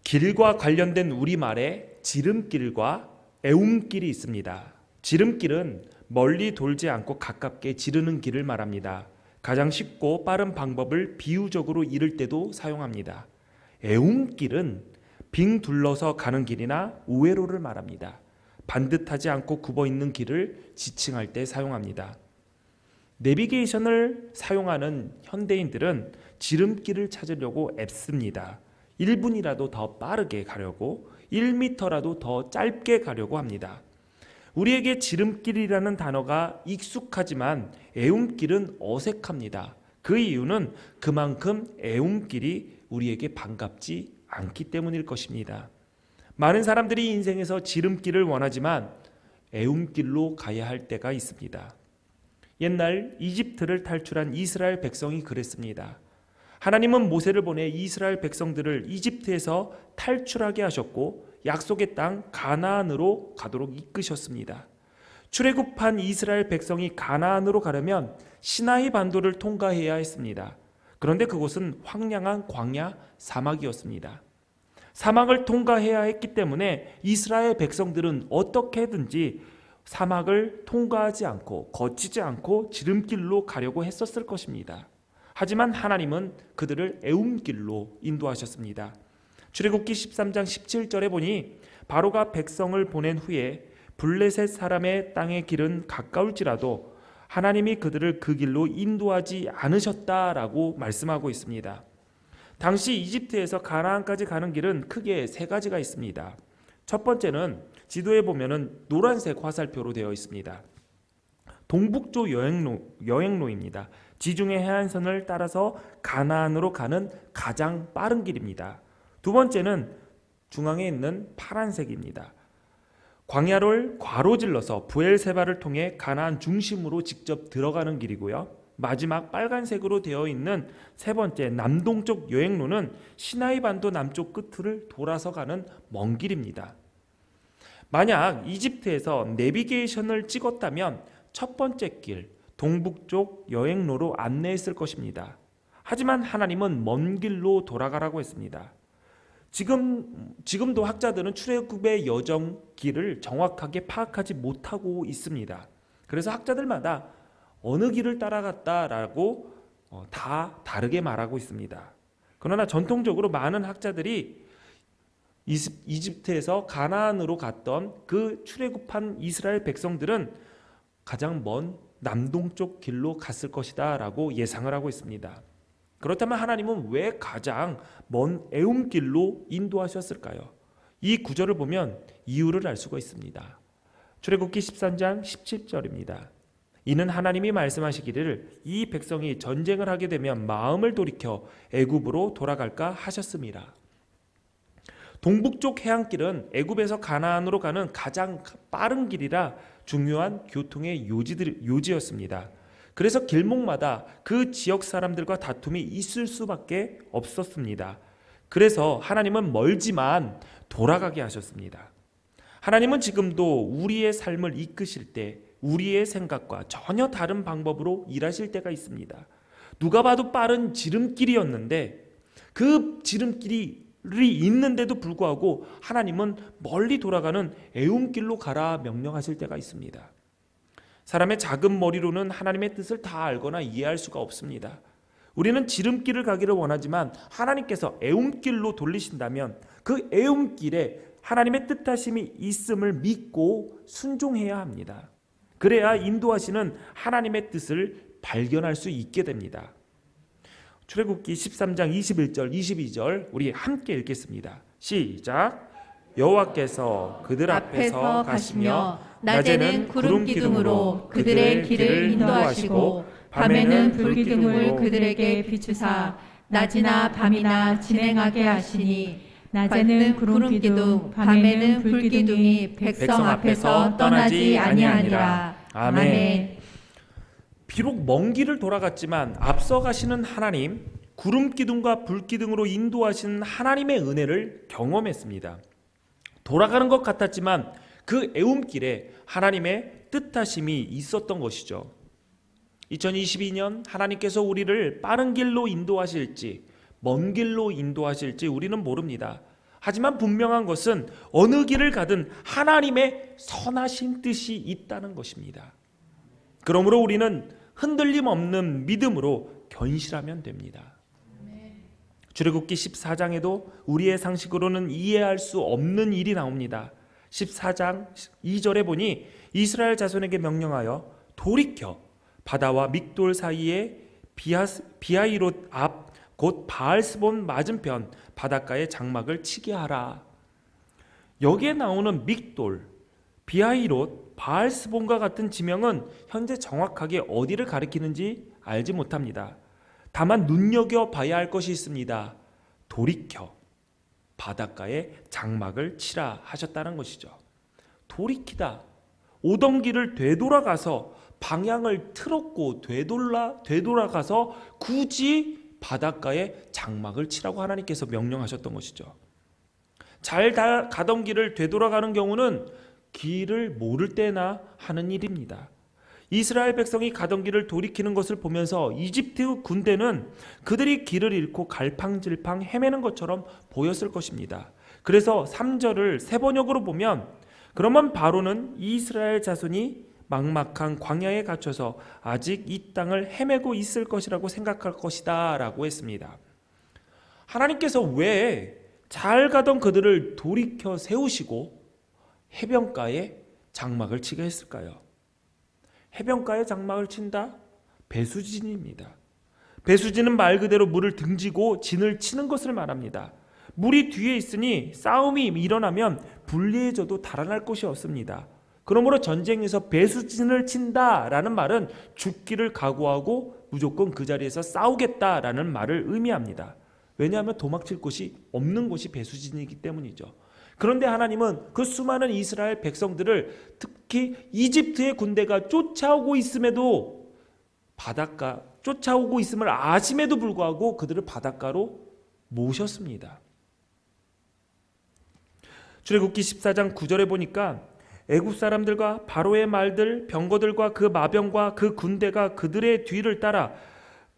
길과 관련된 우리말에 지름길과 애움길이 있습니다. 지름길은 멀리 돌지 않고 가깝게 지르는 길을 말합니다. 가장 쉽고 빠른 방법을 비유적으로 이를 때도 사용합니다. 애움길은 빙 둘러서 가는 길이나 우회로를 말합니다. 반듯하지 않고 굽어 있는 길을 지칭할 때 사용합니다. 내비게이션을 사용하는 현대인들은 지름길을 찾으려고 애씁니다. 1분이라도 더 빠르게 가려고, 1m라도 더 짧게 가려고 합니다. 우리에게 지름길이라는 단어가 익숙하지만 애움길은 어색합니다. 그 이유는 그만큼 애움길이 우리에게 반갑지 않기 때문일 것입니다. 많은 사람들이 인생에서 지름길을 원하지만 애움길로 가야 할 때가 있습니다. 옛날 이집트를 탈출한 이스라엘 백성이 그랬습니다. 하나님은 모세를 보내 이스라엘 백성들을 이집트에서 탈출하게 하셨고 약속의 땅 가나안으로 가도록 이끄셨습니다. 출애굽한 이스라엘 백성이 가나안으로 가려면 시나이 반도를 통과해야 했습니다. 그런데 그곳은 황량한 광야 사막이었습니다. 사막을 통과해야 했기 때문에 이스라엘 백성들은 어떻게든지 사막을 통과하지 않고 거치지 않고 지름길로 가려고 했었을 것입니다. 하지만 하나님은 그들을 애움길로 인도하셨습니다. 출애굽기 13장 17절에 보니 바로가 백성을 보낸 후에 블레셋 사람의 땅의 길은 가까울지라도 하나님이 그들을 그 길로 인도하지 않으셨다라고 말씀하고 있습니다. 당시 이집트에서 가나안까지 가는 길은 크게 세 가지가 있습니다. 첫 번째는 지도에 보면은 노란색 화살표로 되어 있습니다. 동북쪽 여행로입니다. 지중해 해안선을 따라서 가나안으로 가는 가장 빠른 길입니다. 두 번째는 중앙에 있는 파란색입니다. 광야를 괄호질러서 브엘세바를 통해 가나안 중심으로 직접 들어가는 길이고요. 마지막 빨간색으로 되어 있는 세 번째 남동쪽 여행로는 시나이 반도 남쪽 끝을 돌아서 가는 먼 길입니다. 만약 이집트에서 내비게이션을 찍었다면 첫 번째 길, 동북쪽 여행로로 안내했을 것입니다. 하지만 하나님은 먼 길로 돌아가라고 했습니다. 지금도 학자들은 출애굽의 여정 길을 정확하게 파악하지 못하고 있습니다. 그래서 학자들마다 어느 길을 따라갔다라고 다 다르게 말하고 있습니다. 그러나 전통적으로 많은 학자들이 이집트에서 가나안으로 갔던 그 출애굽한 이스라엘 백성들은 가장 먼 남동쪽 길로 갔을 것이다 라고 예상을 하고 있습니다. 그렇다면 하나님은 왜 가장 먼 애움길로 인도하셨을까요? 이 구절을 보면 이유를 알 수가 있습니다. 출애굽기 13장 17절입니다. 이는 하나님이 말씀하시기를 이 백성이 전쟁을 하게 되면 마음을 돌이켜 애굽으로 돌아갈까 하셨습니다. 동북쪽 해안길은 애굽에서 가나안으로 가는 가장 빠른 길이라 중요한 교통의 요지였습니다. 그래서 길목마다 그 지역 사람들과 다툼이 있을 수밖에 없었습니다. 그래서 하나님은 멀지만 돌아가게 하셨습니다. 하나님은 지금도 우리의 삶을 이끄실 때 우리의 생각과 전혀 다른 방법으로 일하실 때가 있습니다. 누가 봐도 빠른 지름길이었는데 그 지름길이 있는데도 불구하고 하나님은 멀리 돌아가는 애움길로 가라 명령하실 때가 있습니다. 사람의 작은 머리로는 하나님의 뜻을 다 알거나 이해할 수가 없습니다. 우리는 지름길을 가기를 원하지만 하나님께서 애움길로 돌리신다면 그 애움길에 하나님의 뜻하심이 있음을 믿고 순종해야 합니다. 그래야 인도하시는 하나님의 뜻을 발견할 수 있게 됩니다. 출애굽기 13장 21절 22절 우리 함께 읽겠습니다. 시작. 여호와께서 그들 앞에서 가시며 낮에는 구름 기둥으로 그들의 길을 인도하시고 밤에는 불 기둥을 그들에게 비추사 낮이나 밤이나 진행하게 하시니 낮에는 구름 기둥 밤에는 불 기둥이 백성 앞에서 떠나지 아니하니라. 아멘. 비록 먼 길을 돌아갔지만 앞서 가시는 하나님, 구름 기둥과 불 기둥으로 인도하시는 하나님의 은혜를 경험했습니다. 돌아가는 것 같았지만 그 애움길에 하나님의 뜻하심이 있었던 것이죠. 2022년 하나님께서 우리를 빠른 길로 인도하실지 먼 길로 인도하실지 우리는 모릅니다. 하지만 분명한 것은 어느 길을 가든 하나님의 선하신 뜻이 있다는 것입니다. 그러므로 우리는 흔들림 없는 믿음으로 견실하면 됩니다. 출애굽기 14장에도 우리의 상식으로는 이해할 수 없는 일이 나옵니다. 14장 2절에 보니 이스라엘 자손에게 명령하여 돌이켜 바다와 믹돌 사이에 비하이롯 앞 곧 바알스본 맞은편 바닷가에 장막을 치게 하라. 여기에 나오는 믹돌, 비하이롯, 바알스본과 같은 지명은 현재 정확하게 어디를 가리키는지 알지 못합니다. 다만 눈여겨봐야 할 것이 있습니다. 돌이켜 바닷가에 장막을 치라 하셨다는 것이죠. 돌이키다, 오던 길을 되돌아가서 방향을 틀었고 되돌아가서 굳이 바닷가에 장막을 치라고 하나님께서 명령하셨던 것이죠. 잘 가던 길을 되돌아가는 경우는 길을 모를 때나 하는 일입니다. 이스라엘 백성이 가던 길을 돌이키는 것을 보면서 이집트 군대는 그들이 길을 잃고 갈팡질팡 헤매는 것처럼 보였을 것입니다. 그래서 3절을 세 번역으로 보면 그러면 바로는 이스라엘 자손이 막막한 광야에 갇혀서 아직 이 땅을 헤매고 있을 것이라고 생각할 것이다 라고 했습니다. 하나님께서 왜 잘 가던 그들을 돌이켜 세우시고 해변가에 장막을 치게 했을까요? 해변가에 장막을 친다? 배수진입니다. 배수진은 말 그대로 물을 등지고 진을 치는 것을 말합니다. 물이 뒤에 있으니 싸움이 일어나면 불리해져도 달아날 곳이 없습니다. 그러므로 전쟁에서 배수진을 친다라는 말은 죽기를 각오하고 무조건 그 자리에서 싸우겠다라는 말을 의미합니다. 왜냐하면 도망칠 곳이 없는 곳이 배수진이기 때문이죠. 그런데 하나님은 그 수많은 이스라엘 백성들을 특히 이집트의 군대가 쫓아오고 있음에도 쫓아오고 있음을 아심에도 불구하고 그들을 바닷가로 모셨습니다. 출애굽기 14장 9절에 보니까 애굽 사람들과 바로의 말들, 병거들과 그 마병과 그 군대가 그들의 뒤를 따라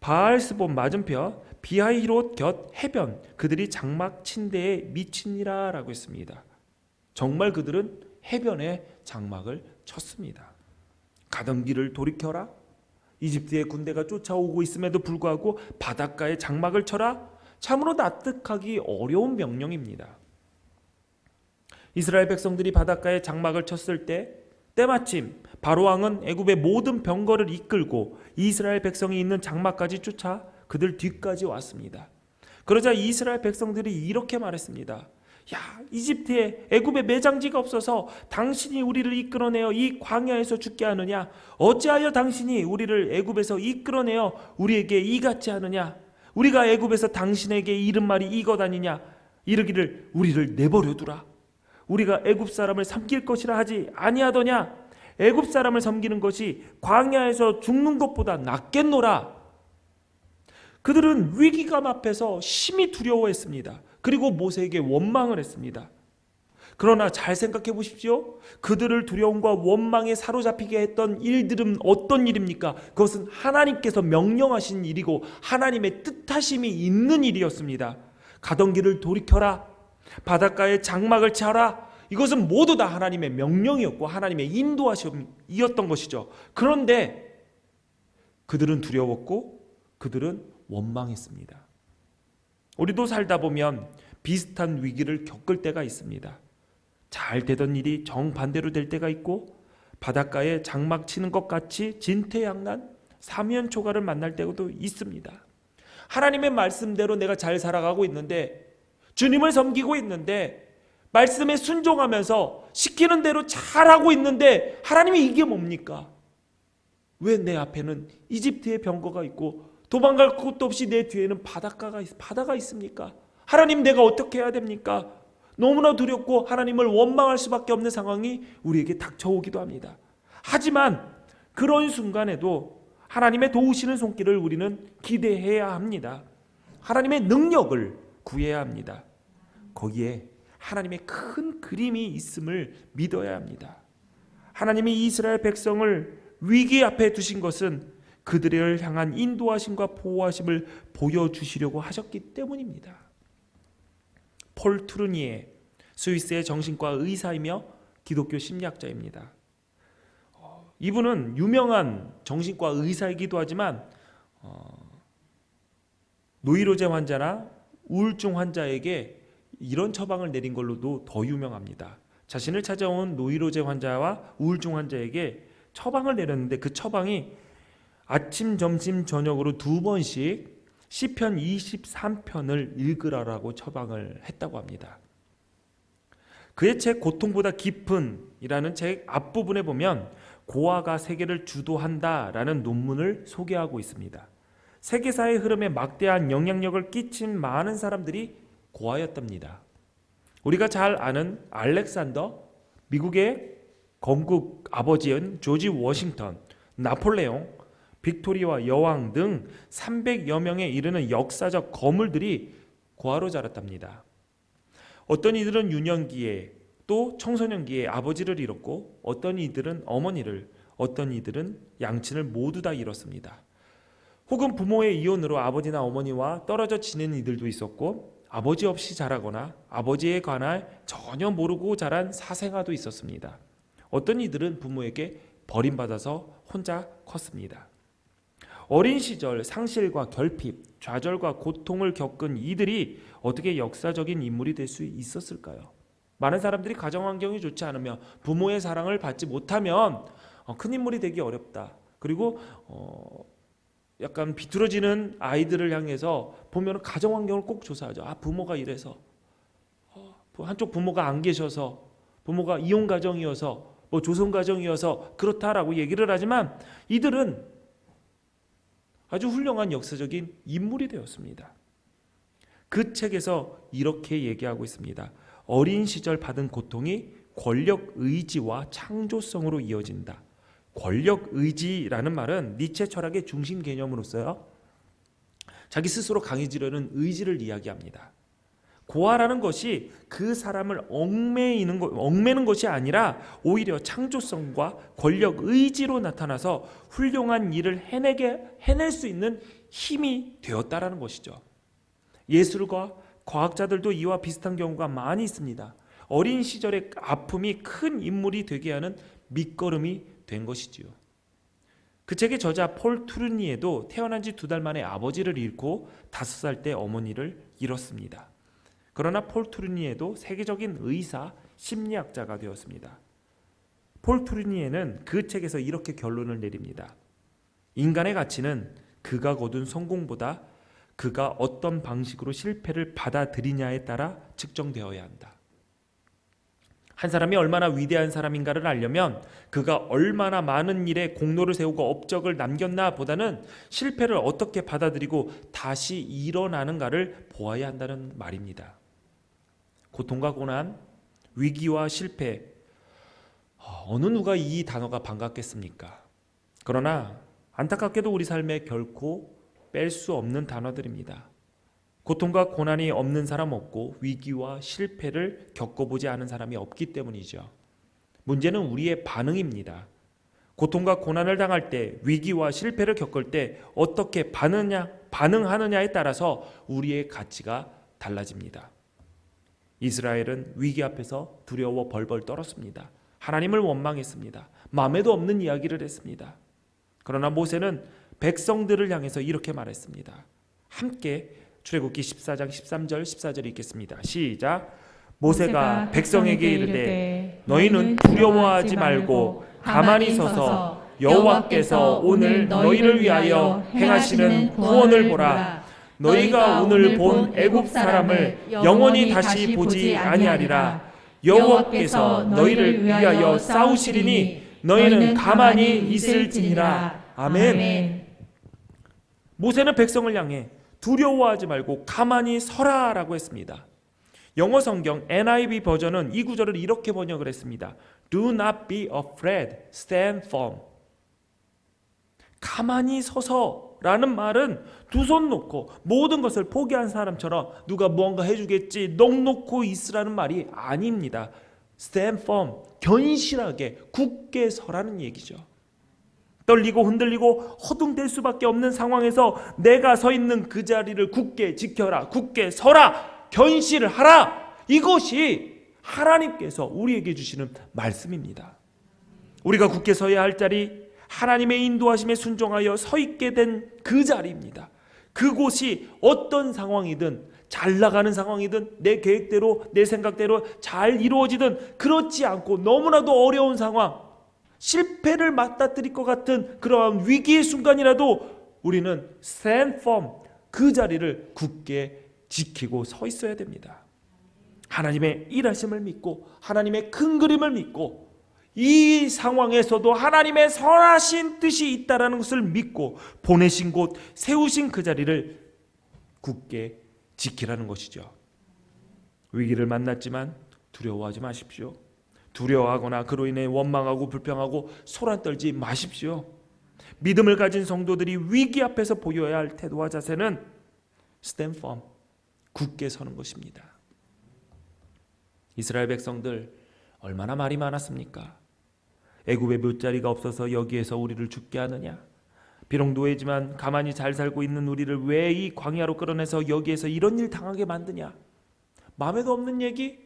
바알스본 맞은편 비하이롯 곁 해변 그들이 장막 친 데에 미치니라 라고 했습니다. 정말 그들은 해변에 장막을 쳤습니다. 가던 길을 돌이켜라. 이집트의 군대가 쫓아오고 있음에도 불구하고 바닷가에 장막을 쳐라. 참으로 납득하기 어려운 명령입니다. 이스라엘 백성들이 바닷가에 장막을 쳤을 때 때마침 바로왕은 애굽의 모든 병거를 이끌고 이스라엘 백성이 있는 장막까지 쫓아 그들 뒤까지 왔습니다. 그러자 이스라엘 백성들이 이렇게 말했습니다. 야, 이집트에 애굽에 매장지가 없어서 당신이 우리를 이끌어내어 이 광야에서 죽게 하느냐? 어찌하여 당신이 우리를 애굽에서 이끌어내어 우리에게 이같이 하느냐? 우리가 애굽에서 당신에게 이른 말이 이거다니냐? 이르기를 우리를 내버려 두라. 우리가 애굽 사람을 섬길 것이라 하지 아니하더냐? 애굽 사람을 섬기는 것이 광야에서 죽는 것보다 낫겠노라. 그들은 위기감 앞에서 심히 두려워했습니다. 그리고 모세에게 원망을 했습니다. 그러나 잘 생각해 보십시오. 그들을 두려움과 원망에 사로잡히게 했던 일들은 어떤 일입니까? 그것은 하나님께서 명령하신 일이고 하나님의 뜻하심이 있는 일이었습니다. 가던 길을 돌이켜라. 바닷가에 장막을 쳐라. 이것은 모두 다 하나님의 명령이었고 하나님의 인도하심이었던 것이죠. 그런데 그들은 두려웠고 그들은 원망했습니다. 우리도 살다 보면 비슷한 위기를 겪을 때가 있습니다. 잘 되던 일이 정반대로 될 때가 있고 바닷가에 장막 치는 것 같이 진퇴양난, 사면초가를 만날 때도 있습니다. 하나님의 말씀대로 내가 잘 살아가고 있는데 주님을 섬기고 있는데 말씀에 순종하면서 시키는 대로 잘하고 있는데 하나님이 이게 뭡니까? 왜 내 앞에는 이집트의 병거가 있고 도망갈 곳도 없이 내 뒤에는 바다가 있습니까? 하나님 내가 어떻게 해야 됩니까? 너무나 두렵고 하나님을 원망할 수밖에 없는 상황이 우리에게 닥쳐오기도 합니다. 하지만 그런 순간에도 하나님의 도우시는 손길을 우리는 기대해야 합니다. 하나님의 능력을 구해야 합니다. 거기에 하나님의 큰 그림이 있음을 믿어야 합니다. 하나님이 이스라엘 백성을 위기 앞에 두신 것은 그들을 향한 인도하심과 보호하심을 보여주시려고 하셨기 때문입니다. 폴 투르니에, 스위스의 정신과 의사이며 기독교 심리학자입니다. 이분은 유명한 정신과 의사이기도 하지만 노이로제 환자나 우울증 환자에게 이런 처방을 내린 걸로도 더 유명합니다. 자신을 찾아온 노이로제 환자와 우울증 환자에게 처방을 내렸는데 그 처방이 아침, 점심, 저녁으로 2번씩 시편 23편을 읽으라라고 처방을 했다고 합니다. 그의 책 고통보다 깊은 이라는 책 앞부분에 보면 고아가 세계를 주도한다라는 논문을 소개하고 있습니다. 세계사의 흐름에 막대한 영향력을 끼친 많은 사람들이 고아였답니다. 우리가 잘 아는 알렉산더, 미국의 건국 아버지인 조지 워싱턴, 나폴레옹, 빅토리아 여왕 등 300여 명에 이르는 역사적 거물들이 고아로 자랐답니다. 어떤 이들은 유년기에 또 청소년기에 아버지를 잃었고 어떤 이들은 어머니를, 어떤 이들은 양친을 모두 다 잃었습니다. 혹은 부모의 이혼으로 아버지나 어머니와 떨어져 지내는 이들도 있었고 아버지 없이 자라거나 아버지에 관해 전혀 모르고 자란 사생아도 있었습니다. 어떤 이들은 부모에게 버림받아서 혼자 컸습니다. 어린 시절 상실과 결핍, 좌절과 고통을 겪은 이들이 어떻게 역사적인 인물이 될 수 있었을까요? 많은 사람들이 가정 환경이 좋지 않으며 부모의 사랑을 받지 못하면 큰 인물이 되기 어렵다. 그리고 약간 비뚤어지는 아이들을 향해서 보면 가정 환경을 꼭 조사하죠. 부모가 이래서, 한쪽 부모가 안 계셔서, 부모가 이혼 가정이어서, 조선 가정이어서 그렇다라고 얘기를 하지만 이들은 아주 훌륭한 역사적인 인물이 되었습니다. 그 책에서 이렇게 얘기하고 있습니다. 어린 시절 받은 고통이 권력 의지와 창조성으로 이어진다. 권력 의지라는 말은 니체 철학의 중심 개념으로서요, 자기 스스로 강해지려는 의지를 이야기합니다. 고아라는 것이 그 사람을 얽매는 것이 아니라 오히려 창조성과 권력 의지로 나타나서 훌륭한 일을 해낼 수 있는 힘이 되었다라는 것이죠. 예술과 과학자들도 이와 비슷한 경우가 많이 있습니다. 어린 시절의 아픔이 큰 인물이 되게 하는 밑거름이 된 것이지요. 그 책의 저자 폴 투르니에도 태어난 지 2달 만에 아버지를 잃고 5살 때 어머니를 잃었습니다. 그러나 폴 투르니에도 세계적인 의사, 심리학자가 되었습니다. 폴 투르니에는 그 책에서 이렇게 결론을 내립니다. 인간의 가치는 그가 거둔 성공보다 그가 어떤 방식으로 실패를 받아들이냐에 따라 측정되어야 한다. 한 사람이 얼마나 위대한 사람인가를 알려면 그가 얼마나 많은 일에 공로를 세우고 업적을 남겼나 보다는 실패를 어떻게 받아들이고 다시 일어나는가를 보아야 한다는 말입니다. 고통과 고난, 위기와 실패, 어느 누가 이 단어가 반갑겠습니까? 그러나 안타깝게도 우리 삶에 결코 뺄 수 없는 단어들입니다. 고통과 고난이 없는 사람 없고 위기와 실패를 겪어보지 않은 사람이 없기 때문이죠. 문제는 우리의 반응입니다. 고통과 고난을 당할 때, 위기와 실패를 겪을 때 어떻게 반응하느냐에 따라서 우리의 가치가 달라집니다. 이스라엘은 위기 앞에서 두려워 벌벌 떨었습니다. 하나님을 원망했습니다. 마음에도 없는 이야기를 했습니다. 그러나 모세는 백성들을 향해서 이렇게 말했습니다. 함께 출애굽기 14장 13절 14절 읽겠습니다. 시작. 모세가 백성에게 이르되 너희는 두려워하지 말고 가만히 서서 여호와께서 오늘 너희를 위하여 행하시는 구원을 보라. 너희가 오늘 본 애굽 사람을 영원히 다시 보지 아니하리라. 여호와께서 너희를 위하여 싸우시리니 너희는 가만히 있을지니라. 아멘. 모세는 백성을 향해 두려워하지 말고 가만히 서라라고 했습니다. 영어 성경 NIV 버전은 이 구절을 이렇게 번역을 했습니다. Do not be afraid, stand firm. 가만히 서서라는 말은 두 손 놓고 모든 것을 포기한 사람처럼 누가 무언가 해주겠지 넋 놓고 있으라는 말이 아닙니다. Stand firm, 견실하게 굳게 서라는 얘기죠. 떨리고 흔들리고 허둥댈 수밖에 없는 상황에서 내가 서 있는 그 자리를 굳게 지켜라, 굳게 서라, 견실을 하라. 이것이 하나님께서 우리에게 주시는 말씀입니다. 우리가 굳게 서야 할 자리, 하나님의 인도하심에 순종하여 서 있게 된 그 자리입니다. 그곳이 어떤 상황이든, 잘 나가는 상황이든, 내 계획대로 내 생각대로 잘 이루어지든, 그렇지 않고 너무나도 어려운 상황, 실패를 맞닥뜨릴 것 같은 그러한 위기의 순간이라도 우리는 stand firm, 그 자리를 굳게 지키고 서 있어야 됩니다. 하나님의 일하심을 믿고 하나님의 큰 그림을 믿고 이 상황에서도 하나님의 선하신 뜻이 있다라는 것을 믿고 보내신 곳, 세우신 그 자리를 굳게 지키라는 것이죠. 위기를 만났지만 두려워하지 마십시오. 두려워하거나 그로 인해 원망하고 불평하고 소란 떨지 마십시오. 믿음을 가진 성도들이 위기 앞에서 보여야 할 태도와 자세는 stand firm, 굳게 서는 것입니다. 이스라엘 백성들 얼마나 말이 많았습니까? 애굽에 묫자리가 없어서 여기에서 우리를 죽게 하느냐? 비록 노예지만 가만히 잘 살고 있는 우리를 왜 이 광야로 끌어내서 여기에서 이런 일 당하게 만드냐? 마음에도 없는 얘기?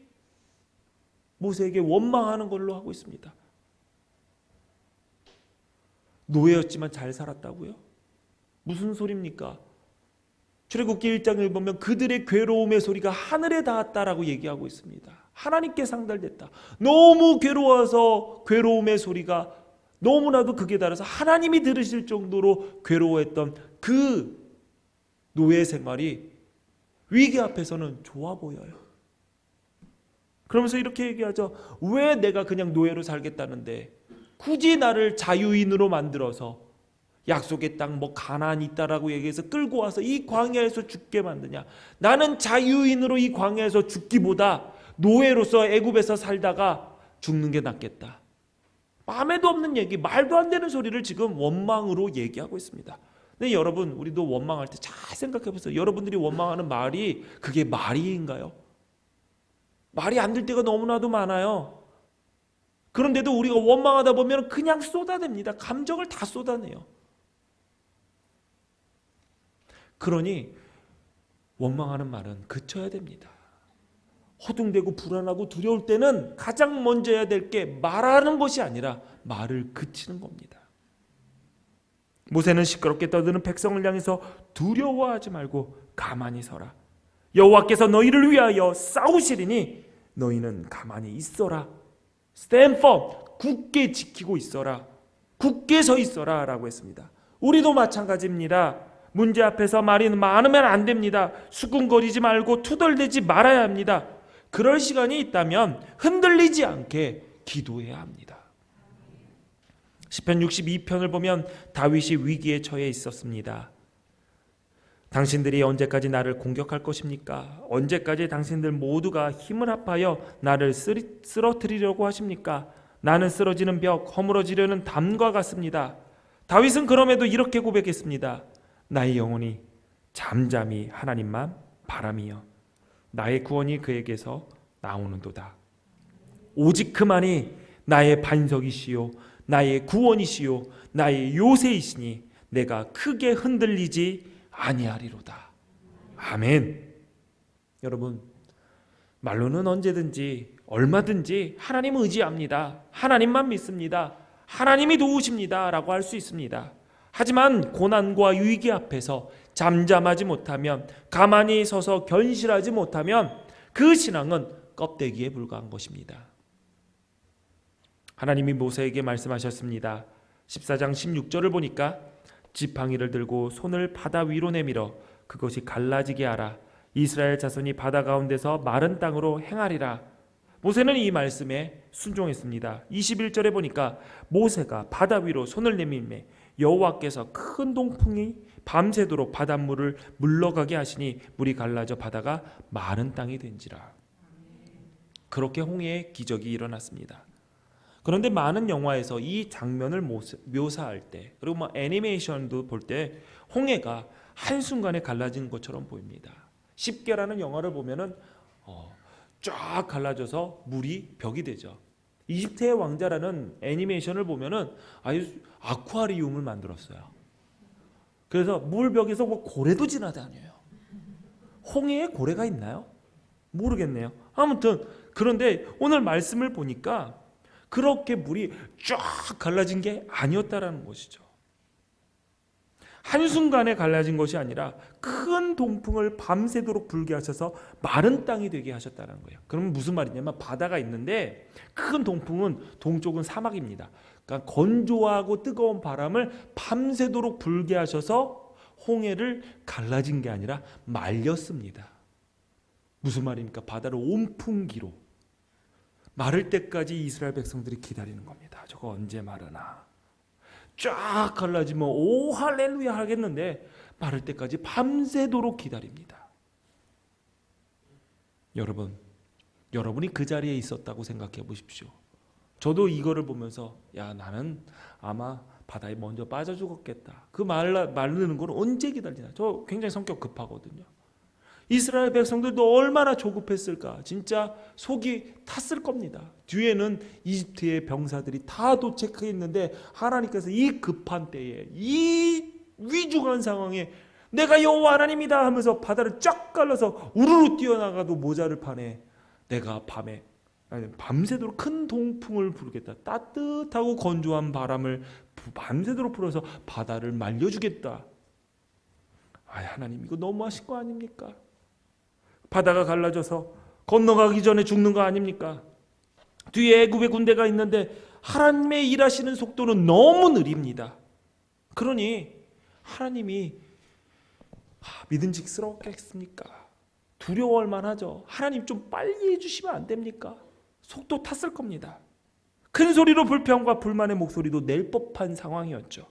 모세에게 원망하는 걸로 하고 있습니다. 노예였지만 잘 살았다고요? 무슨 소리입니까? 출애굽기 1장을 보면 그들의 괴로움의 소리가 하늘에 닿았다라고 얘기하고 있습니다. 하나님께 상달됐다. 너무 괴로워서 괴로움의 소리가 너무나도 극에 달해서 하나님이 들으실 정도로 괴로워했던 그 노예 생활이 위기 앞에서는 좋아 보여요. 그러면서 이렇게 얘기하죠. 왜 내가 그냥 노예로 살겠다는데 굳이 나를 자유인으로 만들어서 약속의 땅 뭐 가나안이 있다라고 얘기해서 끌고 와서 이 광야에서 죽게 만드냐? 나는 자유인으로 이 광야에서 죽기보다 노예로서 애굽에서 살다가 죽는 게 낫겠다. 마음에도 없는 얘기, 말도 안 되는 소리를 지금 원망으로 얘기하고 있습니다. 근데 여러분, 우리도 원망할 때 잘 생각해 보세요. 여러분들이 원망하는 말이 그게 말인가요? 말이 안 될 때가 너무나도 많아요. 그런데도 우리가 원망하다 보면 그냥 쏟아냅니다. 감정을 다 쏟아내요. 그러니 원망하는 말은 그쳐야 됩니다. 허둥대고 불안하고 두려울 때는 가장 먼저 해야 될 게 말하는 것이 아니라 말을 그치는 겁니다. 모세는 시끄럽게 떠드는 백성을 향해서 두려워하지 말고 가만히 서라. 여호와께서 너희를 위하여 싸우시리니 너희는 가만히 있어라. Stand firm, 굳게 지키고 있어라. 굳게 서 있어라 라고 했습니다. 우리도 마찬가지입니다. 문제 앞에서 말이 많으면 안 됩니다. 수군거리지 말고 투덜대지 말아야 합니다. 그럴 시간이 있다면 흔들리지 않게 기도해야 합니다. 시편 62편을 보면 다윗이 위기에 처해 있었습니다. 당신들이 언제까지 나를 공격할 것입니까? 언제까지 당신들 모두가 힘을 합하여 나를 쓰러뜨리려고 하십니까? 나는 쓰러지는 벽, 허물어지려는 담과 같습니다. 다윗은 그럼에도 이렇게 고백했습니다. 나의 영혼이 잠잠히 하나님만 바람이여 나의 구원이 그에게서 나오는도다. 오직 그만이 나의 반석이시요 나의 구원이시요 나의 요새이시니 내가 크게 흔들리지 아니하리로다. 아멘. 여러분, 말로는 언제든지 얼마든지 하나님 의지합니다. 하나님만 믿습니다. 하나님이 도우십니다 라고 할 수 있습니다. 하지만 고난과 위기 앞에서 잠잠하지 못하면, 가만히 서서 견실하지 못하면 그 신앙은 껍데기에 불과한 것입니다. 하나님이 모세에게 말씀하셨습니다. 14장 16절을 보니까 지팡이를 들고 손을 바다 위로 내밀어 그것이 갈라지게 하라. 이스라엘 자손이 바다 가운데서 마른 땅으로 행하리라. 모세는 이 말씀에 순종했습니다. 21절에 보니까 모세가 바다 위로 손을 내밀매 여호와께서 큰 동풍이 밤새도록 바닷물을 물러가게 하시니 물이 갈라져 바다가 마른 땅이 된지라. 그렇게 홍해의 기적이 일어났습니다. 그런데 많은 영화에서 이 장면을 묘사할 때, 그리고 뭐 애니메이션도 볼 때 홍해가 한순간에 갈라진 것처럼 보입니다. 십계라는 영화를 보면은 쫙 갈라져서 물이 벽이 되죠. 이집트의 왕자라는 애니메이션을 보면은 아주 아쿠아리움을 만들었어요. 그래서 물벽에서 뭐 고래도 지나다녀요. 홍해에 고래가 있나요? 모르겠네요. 아무튼 그런데 오늘 말씀을 보니까 그렇게 물이 쫙 갈라진 게 아니었다라는 것이죠. 한순간에 갈라진 것이 아니라 큰 동풍을 밤새도록 불게 하셔서 마른 땅이 되게 하셨다는 거예요. 그러면 무슨 말이냐면 바다가 있는데 큰 동풍은 동쪽은 사막입니다. 그러니까 건조하고 뜨거운 바람을 밤새도록 불게 하셔서 홍해를 갈라진 게 아니라 말렸습니다. 무슨 말입니까? 바다를 온풍기로 마를 때까지 이스라엘 백성들이 기다리는 겁니다. 저거 언제 마르나. 쫙 갈라지면 오 할렐루야 하겠는데 마를 때까지 밤새도록 기다립니다. 여러분이 그 자리에 있었다고 생각해 보십시오. 저도 이거를 보면서 야 나는 아마 바다에 먼저 빠져 죽었겠다. 그 마르는 걸 언제 기다리나. 저 굉장히 성격 급하거든요. 이스라엘 백성들도 얼마나 조급했을까. 진짜 속이 탔을 겁니다. 뒤에는 이집트의 병사들이 다 도착했는데 하나님께서 이 급한 때에 이 위중한 상황에 내가 여호와 하나님이다 하면서 바다를 쫙 갈라서 우르르 뛰어나가도 모자를 파네. 내가 밤새도록 큰 동풍을 부르겠다. 따뜻하고 건조한 바람을 밤새도록 불어서 바다를 말려주겠다. 하나님 이거 너무하신 거 아닙니까? 바다가 갈라져서 건너가기 전에 죽는 거 아닙니까? 뒤에 애굽의 군대가 있는데 하나님의 일하시는 속도는 너무 느립니다. 그러니 하나님이 믿음직스럽겠습니까? 두려워할 만하죠. 하나님 좀 빨리 해주시면 안 됩니까? 속도 탔을 겁니다. 큰 소리로 불평과 불만의 목소리도 낼 법한 상황이었죠.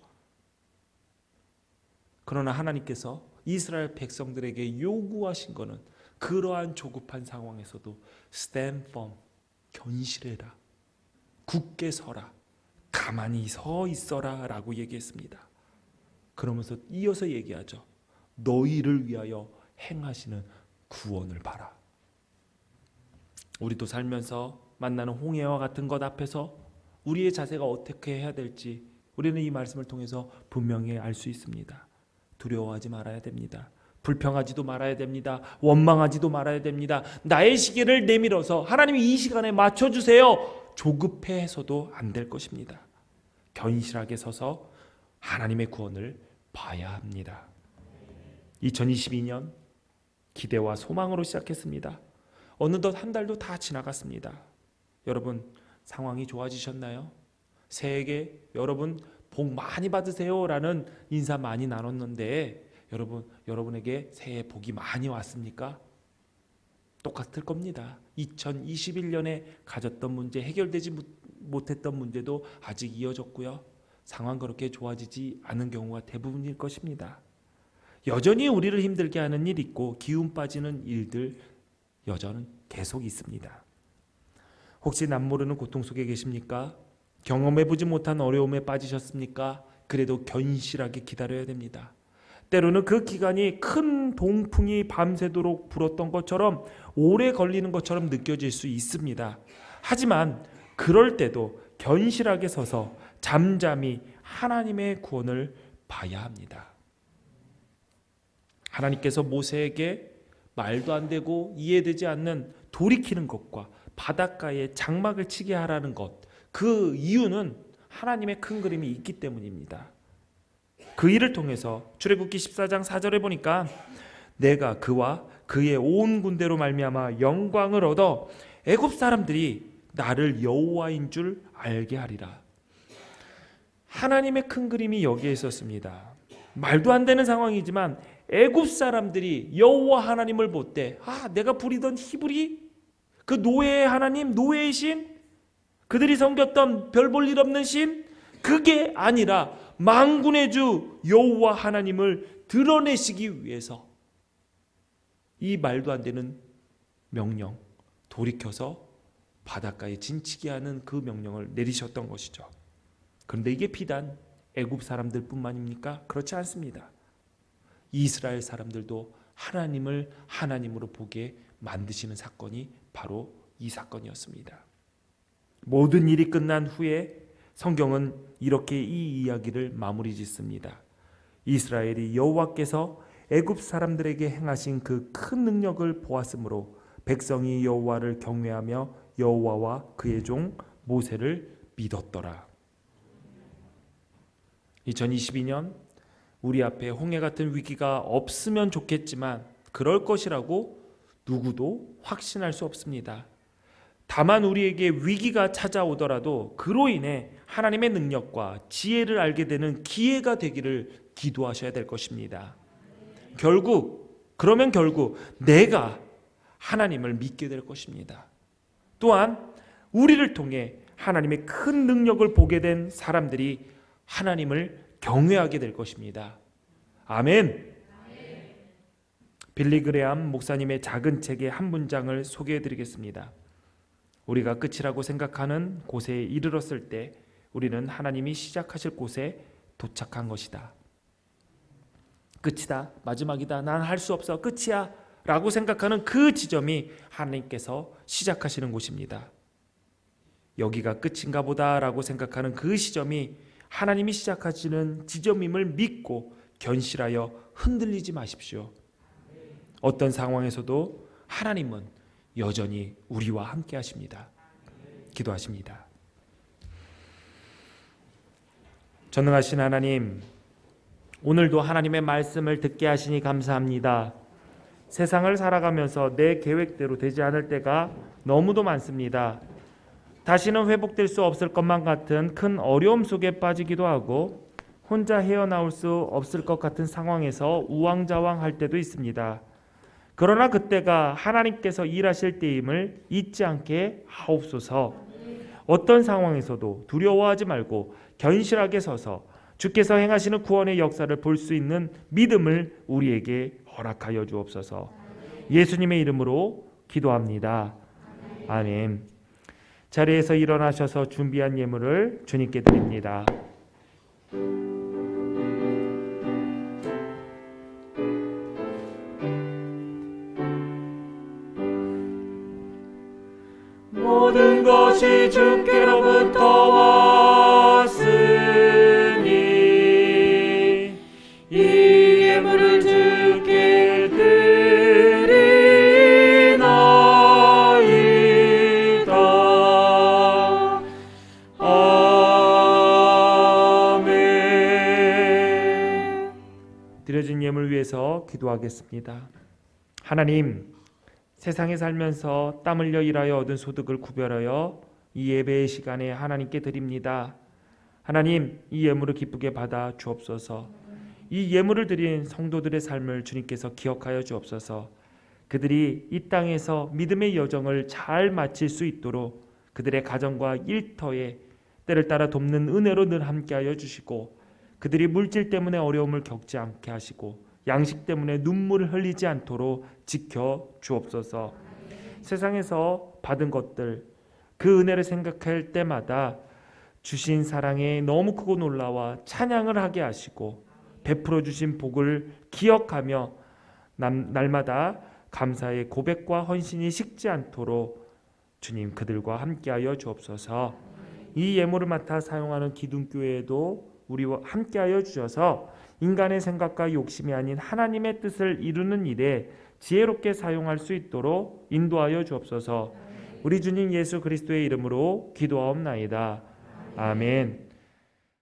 그러나 하나님께서 이스라엘 백성들에게 요구하신 것은 그러한 조급한 상황에서도 stand firm, 견실해라, 굳게 서라, 가만히 서 있어라 라고 얘기했습니다. 그러면서 이어서 얘기하죠. 너희를 위하여 행하시는 구원을 봐라. 우리도 살면서 만나는 홍해와 같은 것 앞에서 우리의 자세가 어떻게 해야 될지 우리는 이 말씀을 통해서 분명히 알 수 있습니다. 두려워하지 말아야 됩니다. 불평하지도 말아야 됩니다. 원망하지도 말아야 됩니다. 나의 시계를 내밀어서 하나님이 이 시간에 맞춰주세요. 조급해서도 안 될 것입니다. 견실하게 서서 하나님의 구원을 봐야 합니다. 2022년 기대와 소망으로 시작했습니다. 어느덧 한 달도 다 지나갔습니다. 여러분 상황이 좋아지셨나요? 새해에 여러분 복 많이 받으세요 라는 인사 많이 나눴는데 여러분에게 새해 복이 많이 왔습니까? 똑같을 겁니다. 2021년에 가졌던 문제, 해결되지 못했던 문제도 아직 이어졌고요. 상황 그렇게 좋아지지 않은 경우가 대부분일 것입니다. 여전히 우리를 힘들게 하는 일 있고 기운 빠지는 일들 여전히 계속 있습니다. 혹시 남모르는 고통 속에 계십니까? 경험해보지 못한 어려움에 빠지셨습니까? 그래도 견실하게 기다려야 됩니다. 때로는 그 기간이 큰 동풍이 밤새도록 불었던 것처럼 오래 걸리는 것처럼 느껴질 수 있습니다. 하지만 그럴 때도 견실하게 서서 잠잠히 하나님의 구원을 봐야 합니다. 하나님께서 모세에게 말도 안 되고 이해되지 않는 돌이키는 것과 바닷가에 장막을 치게 하라는 것, 그 이유는 하나님의 큰 그림이 있기 때문입니다. 그 일을 통해서 출애굽기 14장 4절에 보니까 내가 그와 그의 온 군대로 말미암아 영광을 얻어 애굽 사람들이 나를 여호와인 줄 알게 하리라. 하나님의 큰 그림이 여기에 있었습니다. 말도 안 되는 상황이지만 애굽 사람들이 여호와 하나님을 볼 때 내가 부리던 히브리 그 노예의 하나님, 노예의 신, 그들이 섬겼던 별 볼 일 없는 신, 그게 아니라 만군의 주 여호와 하나님을 드러내시기 위해서 이 말도 안 되는 명령, 돌이켜서 바닷가에 진치게 하는 그 명령을 내리셨던 것이죠. 그런데 이게 비단 애굽 사람들 뿐만입니까? 그렇지 않습니다. 이스라엘 사람들도 하나님을 하나님으로 보게 만드시는 사건이 바로 이 사건이었습니다. 모든 일이 끝난 후에 성경은 이렇게 이 이야기를 마무리 짓습니다. 이스라엘이 여호와께서 애굽 사람들에게 행하신 그 큰 능력을 보았으므로 백성이 여호와를 경외하며 여호와와 그의 종 모세를 믿었더라. 2022년 우리 앞에 홍해 같은 위기가 없으면 좋겠지만 그럴 것이라고 누구도 확신할 수 없습니다. 다만 우리에게 위기가 찾아오더라도 그로 인해 하나님의 능력과 지혜를 알게 되는 기회가 되기를 기도하셔야 될 것입니다. 그러면 결국 내가 하나님을 믿게 될 것입니다. 또한 우리를 통해 하나님의 큰 능력을 보게 된 사람들이 하나님을 경외하게 될 것입니다. 아멘. 빌리 그레암 목사님의 작은 책의 한 문장을 소개해 드리겠습니다. 우리가 끝이라고 생각하는 곳에 이르렀을 때 우리는 하나님이 시작하실 곳에 도착한 것이다. 끝이다, 마지막이다, 난 할 수 없어, 끝이야 라고 생각하는 그 지점이 하나님께서 시작하시는 곳입니다. 여기가 끝인가 보다 라고 생각하는 그 시점이 하나님이 시작하시는 지점임을 믿고 견실하여 흔들리지 마십시오. 어떤 상황에서도 하나님은 여전히 우리와 함께 하십니다. 기도하십니다. 전능하신 하나님, 오늘도 하나님의 말씀을 듣게 하시니 감사합니다. 세상을 살아가면서 내 계획대로 되지 않을 때가 너무도 많습니다. 다시는 회복될 수 없을 것만 같은 큰 어려움 속에 빠지기도 하고 혼자 헤어나올 수 없을 것 같은 상황에서 우왕좌왕할 때도 있습니다. 그러나 그때가 하나님께서 일하실 때임을 잊지 않게 하옵소서. 어떤 상황에서도 두려워하지 말고 견실하게 서서 주께서 행하시는 구원의 역사를 볼 수 있는 믿음을 우리에게 허락하여 주옵소서. 예수님의 이름으로 기도합니다. 아멘. 자리에서 일어나셔서 준비한 예물을 주님께 드립니다. 모든 것이 주께로부터 왔으니 이 예물을 주께 드리나이다. 아멘. 드려진 예물 위해서 기도하겠습니다. 하나님, 세상에 살면서 땀 흘려 일하여 얻은 소득을 구별하여 이 예배의 시간에 하나님께 드립니다. 하나님, 이 예물을 기쁘게 받아 주옵소서. 이 예물을 드린 성도들의 삶을 주님께서 기억하여 주옵소서. 그들이 이 땅에서 믿음의 여정을 잘 마칠 수 있도록 그들의 가정과 일터에 때를 따라 돕는 은혜로 늘 함께하여 주시고, 그들이 물질 때문에 어려움을 겪지 않게 하시고 양식 때문에 눈물을 흘리지 않도록 지켜 주옵소서. 세상에서 받은 것들, 그 은혜를 생각할 때마다 주신 사랑에 너무 크고 놀라와 찬양을 하게 하시고 베풀어 주신 복을 기억하며 날마다 감사의 고백과 헌신이 식지 않도록 주님 그들과 함께하여 주옵소서. 이 예물을 맡아 사용하는 기둥교회에도 우리와 함께하여 주셔서 인간의 생각과 욕심이 아닌 하나님의 뜻을 이루는 일에 지혜롭게 사용할 수 있도록 인도하여 주옵소서. 우리 주님 예수 그리스도의 이름으로 기도하옵나이다. 아멘.